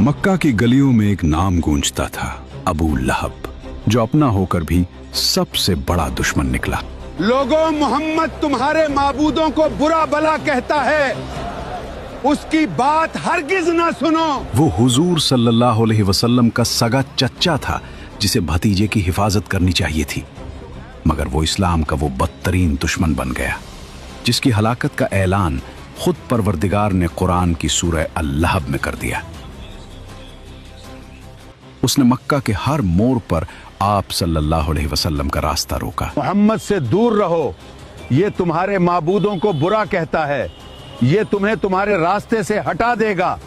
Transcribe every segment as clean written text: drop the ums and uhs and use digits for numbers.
मक्का की गलियों में एक नाम गूंजता था, अबू लहब, जो अपना होकर भी सबसे बड़ा दुश्मन निकला। लोगों, मोहम्मद तुम्हारे माबूदों को बुरा भला कहता है, उसकी बात हरगिज ना सुनो। वो हुजूर सल्लल्लाहु अलैहि वसल्लम का सगा चच्चा था, जिसे भतीजे की हिफाजत करनी चाहिए थी, मगर वो इस्लाम का वो बदतरीन दुश्मन बन गया, जिसकी हलाकत का ऐलान खुद परवरदिगार ने कुरान की सूरह अल-लहब में कर दिया। उसने मक्का के हर मोड़ पर आप सल्लल्लाहु अलैहि वसल्लम का रास्ता रोका। मोहम्मद से दूर रहो, ये तुम्हारे माबूदों को बुरा कहता है, ये तुम्हें तुम्हारे रास्ते से हटा देगा।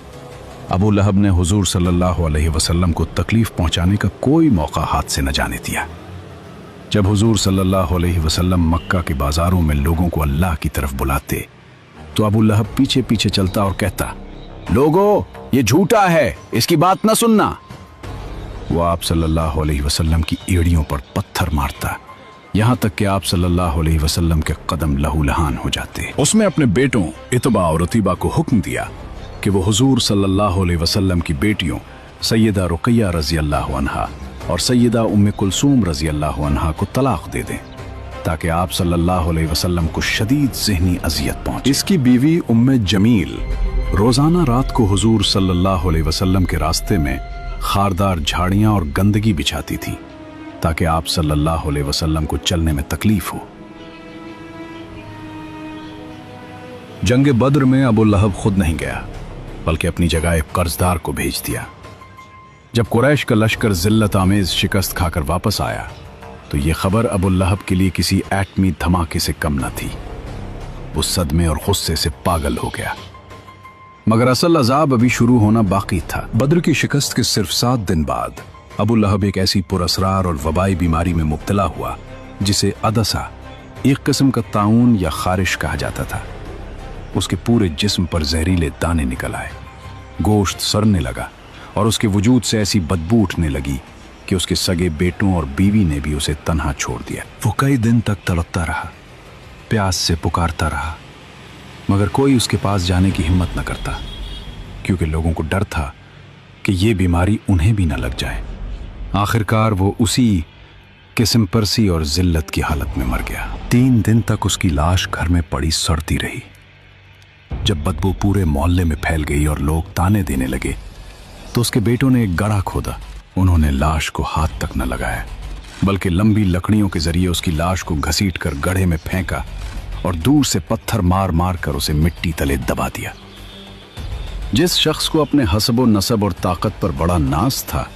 अबू लहब ने हुजूर सल्लल्लाहु अलैहि वसल्लम को तकलीफ पहुंचाने का कोई मौका हाथ से न जाने दिया। जब हुजूर सल्लल्लाहु अलैहि वसल्लम मक्का के बाजारों में लोगों को अल्लाह की तरफ बुलाते, तो अबू लहब पीछे पीछे चलता और कहता, लोगों, ये झूठा है, इसकी बात न सुनना। वो आप सल्लल्लाहु अलैहि वसल्लम की एड़ियों पर पत्थर मारता, यहाँ तक कि आप सल्लल्लाहु अलैहि वसल्लम के कदम लहूलहान हो जाते। उसने अपने बेटों इतबा और अतीबा को हुक्म दिया कि वो हुजूर सल्लल्लाहु अलैहि वसल्लम की बेटियों सैयदा रुक़ैया रज़ी अल्लाहु अन्हा और सैयदा उम्मे कुलसूम रज़ी अल्लाहु अन्हा को तलाक दे दें, ताकि आप सल्लल्लाहु अलैहि वसल्लम को शदीद ज़हनी अज़ियत पहुंचे। इसकी बीवी उम्मे जमील रोज़ाना रात को हुजूर सल्लल्लाहु अलैहि वसल्लम के रास्ते में खारदार झाड़ियां और गंदगी बिछाती थी, ताकि आप सल्लल्लाहु अलैहि वसल्लम को चलने में तकलीफ हो। जंग बद्र में अबू लहब खुद नहीं गया, बल्कि अपनी जगह एक कर्जदार को भेज दिया। जब कुरैश का लश्कर जिल्लत आमेज शिकस्त खाकर वापस आया, तो ये खबर अबू लहब के लिए किसी एटमी धमाके से कम न थी। वो सदमे और गुस्से से पागल हो गया, मगर असल अजाब अभी शुरू होना बाकी था। बद्र की शिकस्त के सिर्फ 7 दिन बाद अबू लहब एक ऐसी पुरअसरार और वबाई बीमारी में मुब्तला हुआ, जिसे अदसा, एक किस्म का ताउन या खारिश कहा जाता था। उसके पूरे जिस्म पर जहरीले दाने निकल आए, गोश्त सड़ने लगा और उसके वजूद से ऐसी बदबू उठने लगी कि उसके सगे बेटों और बीवी ने भी उसे तन्हा छोड़ दिया। वो कई दिन तक तड़पता रहा, प्यास से पुकारता रहा, मगर कोई उसके पास जाने की हिम्मत न करता, क्योंकि लोगों को डर था कि ये बीमारी उन्हें भी न लग जाए। आखिरकार वो उसी किस्म परसी और जिल्लत की हालत में मर गया। 3 दिन तक उसकी लाश घर में पड़ी सड़ती रही। जब बदबू पूरे मोहल्ले में फैल गई और लोग ताने देने लगे, तो उसके बेटों ने एक गड्ढा खोदा। उन्होंने लाश को हाथ तक न लगाया, बल्कि लंबी लकड़ियों के जरिए उसकी लाश को घसीट कर गड्ढे में फेंका और दूर से पत्थर मार मार कर उसे मिट्टी तले दबा दिया। जिस शख्स को अपने हसबो नसब और ताकत पर बड़ा नाज था,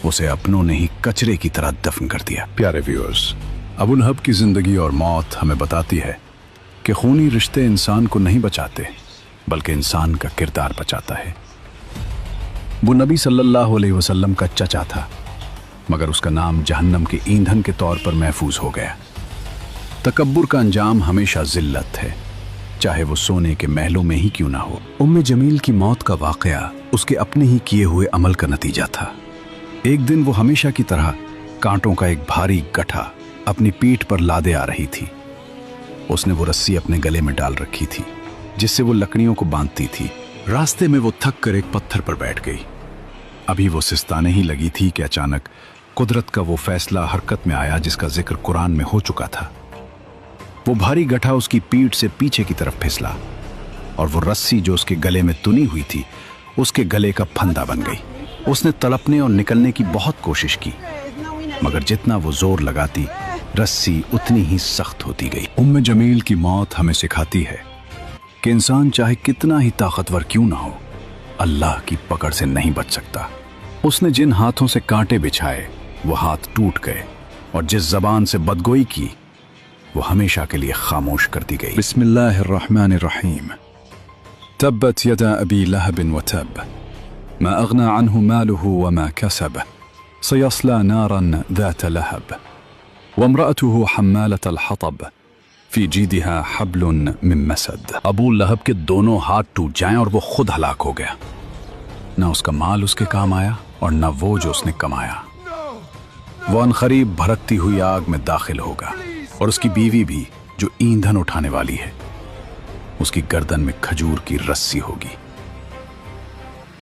उसे अपनों ने ही कचरे की तरह दफन कर दिया। प्यारे व्यूअर्स, अबू लहब की जिंदगी और मौत हमें बताती है कि खूनी रिश्ते इंसान को नहीं बचाते, बल्कि इंसान का किरदार बचाता है। वो नबी सल्लल्लाहु अलैहि वसल्लम का चचा था, मगर उसका नाम जहन्नम के ईंधन के तौर पर महफूज हो गया। तकब्बुर का अंजाम हमेशा जिल्लत है, चाहे वो सोने के महलों में ही क्यों ना हो। उम्मे जमील की मौत का वाकया उसके अपने ही किए हुए अमल का नतीजा था। एक दिन वो हमेशा की तरह कांटों का एक भारी गट्ठा अपनी पीठ पर लादे आ रही थी। उसने वो रस्सी अपने गले में डाल रखी थी, जिससे वो लकड़ियों को बांधती थी। रास्ते में वो थक कर एक पत्थर पर बैठ गई। अभी वो सिस्ताने ही लगी थी कि अचानक कुदरत का वो फैसला हरकत में आया, जिसका जिक्र कुरान में हो चुका था। वो भारी गट्ठा उसकी पीठ से पीछे की तरफ फिसला और वो रस्सी जो उसके गले में तुनी हुई थी, उसके गले का फंदा बन गई। उसने तड़पने और निकलने की बहुत कोशिश की, मगर जितना वो जोर लगाती, रस्सी उतनी ही सख्त होती गई। उम्मे जमील की मौत हमें सिखाती है कि इंसान चाहे कितना ही ताकतवर क्यों ना हो, अल्लाह की पकड़ से नहीं बच सकता। उसने जिन हाथों से कांटे बिछाए, वो हाथ टूट गए, और जिस जबान से बदगोई की, वो हमेशा के लिए खामोश कर दी गई। बिस्मिल्लाहिर्रहमानिर्रहीम। तब्बत यदा अबी लहब व तब, मा अगना अन्हु मालुहु व मा कसब, सयस्ला नारन ذات लहब, वम्रअतुहु हम्मालतल हतब, फी जीदिहा हब्लुन मिन मसद। अबू लहब के दोनों हाथ टूट जाएं और वो खुद हलाक हो गया। ना उसका माल उसके काम आया और ना वो जो उसने कमाया। वो अनकरीब भड़कती हुई आग में दाखिल होगा, और उसकी बीवी भी, जो ईंधन उठाने वाली है, उसकी गर्दन में खजूर की रस्सी होगी।